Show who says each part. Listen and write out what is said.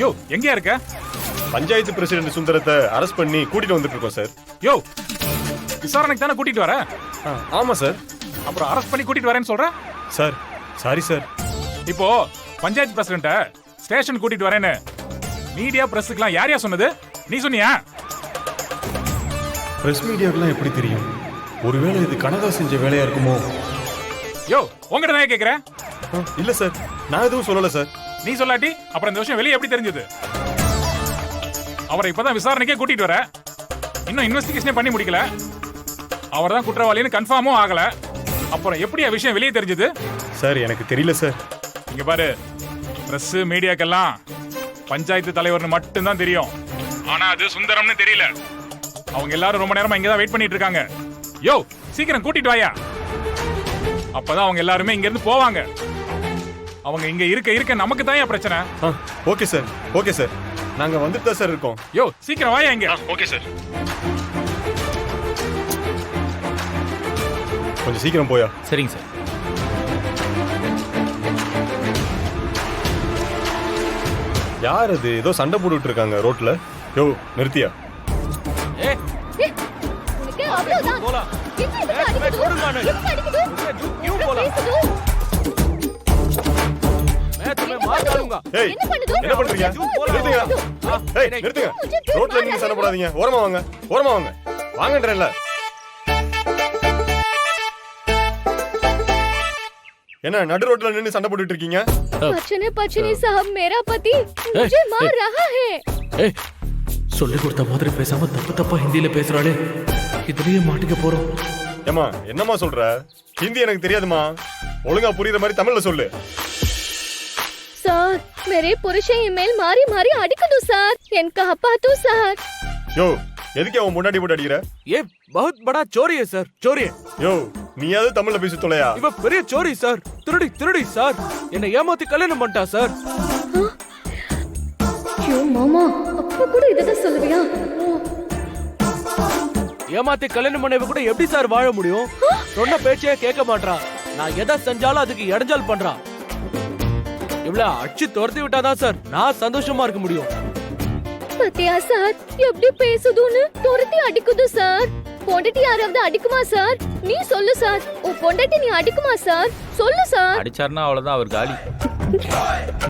Speaker 1: யோ எங்கயா இருக்க?
Speaker 2: Panchayat president சுந்தரத்தை arrest பண்ணி கூட்டிட்டு வந்துட்டு இருக்கோம் சார்.
Speaker 1: யோ விசாரணைக்கு தானே கூட்டிட்டு வர?
Speaker 2: ஆமா சார்.
Speaker 1: அப்புறம் அரெஸ்ட் பண்ணி கூட்டிட்டு வரேன்னு சொல்ற?
Speaker 2: Sir sorry sir.
Speaker 1: இப்போ பஞ்சாயத்து பிரசிடென்ட்ட ஸ்டேஷன் கூட்டிட்டு வரேன்னு மீடியா பிரஸ்ஸுக்குலாம் யாரையா சொன்னது? நீ சொன்னியா?
Speaker 2: பிரஸ் மீடியாக்கெல்லாம் எப்படி தெரியும்? ஒருவேளை இது கனகா செஞ்ச வேலையா இருக்குமோ?
Speaker 1: யோ உங்ககிட்ட தான் கேக்குறேன்.
Speaker 2: இல்ல சார், நான் எதுவும் சொல்லல சார்.
Speaker 1: நீ சொல்லாட்டி அப்புறம் இந்த விஷயம் வெளியே எப்படி தெரிஞ்சது? அவரை இப்பதான் விசாரணைக்கே கூட்டிட்டு வர, இன்னும் இன்வெஸ்டிகேஷனே பண்ணி முடிக்கல, அவர் தான் குற்றவாளின்னு கன்ஃபார்மும் ஆகல, அப்புறம் எப்படி விஷயம் வெளியே தெரிஞ்சது?
Speaker 2: சார் எனக்கு தெரியல சார்.
Speaker 1: இங்க பாரு, பிரஸ் மீடியாக்கெல்லாம் பஞ்சாயத்து தலைவர்னு மட்டும்தான் தெரியும், ஆனா அது சுந்தரம்னு தெரியல. அவங்க எல்லாரும் ரொம்ப நேரமா இங்கதான் வெயிட் பண்ணிட்டு இருக்காங்க. யோ சீக்கிரம் கூட்டிட்டு வாயா, அப்பதான் அவங்க எல்லாருமே இங்க இருந்து போவாங்க. அவங்க இங்க இருக்க நமக்கு தான் பிரச்சனை.
Speaker 2: ஓகே சார், ஓகே சார், நாங்க வந்துட்டு தான் சார் இருக்கோம்.
Speaker 1: யோ சீக்கிரம் வாயா இங்க.
Speaker 2: Okay sir. கொஞ்சம் சீக்கிரம் போயா.
Speaker 3: சரிங்க சார்.
Speaker 2: யார் அது? ஏதோ சண்டை போட்டுட்டு இருக்காங்க ரோட்ல. யோ நிறுத்தியா. என்ன பண்றீங்க? நிறுத்துங்க. ரோட்ல நீங்க சண்டை போடாதீங்க. ஓரமா வாங்க, ஓரமா வாங்க, வாங்கன்றேன்ல. என்ன நடு ரோட்ல நின்னு சண்டை போட்டுட்டு இருக்கீங்க?
Speaker 4: பச்சனை साहब मेरा पति मुझे मार रहा है.
Speaker 3: சொல்லி கொடுத்த மாதிரி பேசாம தப்பா ஹிந்தியில பேசுறாளே, இதுலயே மாட்டிக்க போறோம்.
Speaker 2: ஏமா என்னம்மா சொல்ற? ஹிந்தி எனக்கு தெரியாதுமா, ஒழுங்கா புரியுற மாதிரி தமிழ்ல சொல்லு.
Speaker 4: சார் मेरे पुरुषன் இமெயில் மாறி மாறி அடிக்குது சார், எனக்கு அப்பாத்து சார்.
Speaker 2: யோ எதுக்கு அவன் முன்னாடி போட்டு அடிக்கிற?
Speaker 5: ये बहुत बड़ा चोरी है सर, चोरी है.
Speaker 2: யோ நீயாவது தமிழ்ல பேசி தொலையா.
Speaker 5: இவ பெரிய चोरी சார், திருடி சார், என்ன ஏமாத்தி கல்யாணம் பண்ணிட்டா சார்.
Speaker 4: ஐயோ மாமா, அப்பா கூட இததான் சொல்லுவியா?
Speaker 5: ஏமாத்தி கல்யாணம் பண்ணவ கூட எப்படி சார் வாழ முடியும்? சொன்ன பேச்சே கேட்க மாட்டா, நான் எதை செஞ்சாலும் அதுக்கு இடைஞ்சல் பண்றா. இவ்வளவு அடிச்சு துரத்தி விட்டாதான் சார் நான் சந்தோஷமா இருக்க முடியும்.
Speaker 4: பத்தியா சார் எப்படி பேசுதுன்னு? துரத்தி அடிக்குது சார். பொண்டாட்டி யாராவது அடிக்குமா சார்? நீ சொல்லு சார், உன் பொண்டாட்டி நீ அடிக்குமா சார்? சொல்லு சார்.
Speaker 3: அடிச்சாருன்னா அவ்வளவுதான், அவர் காலி.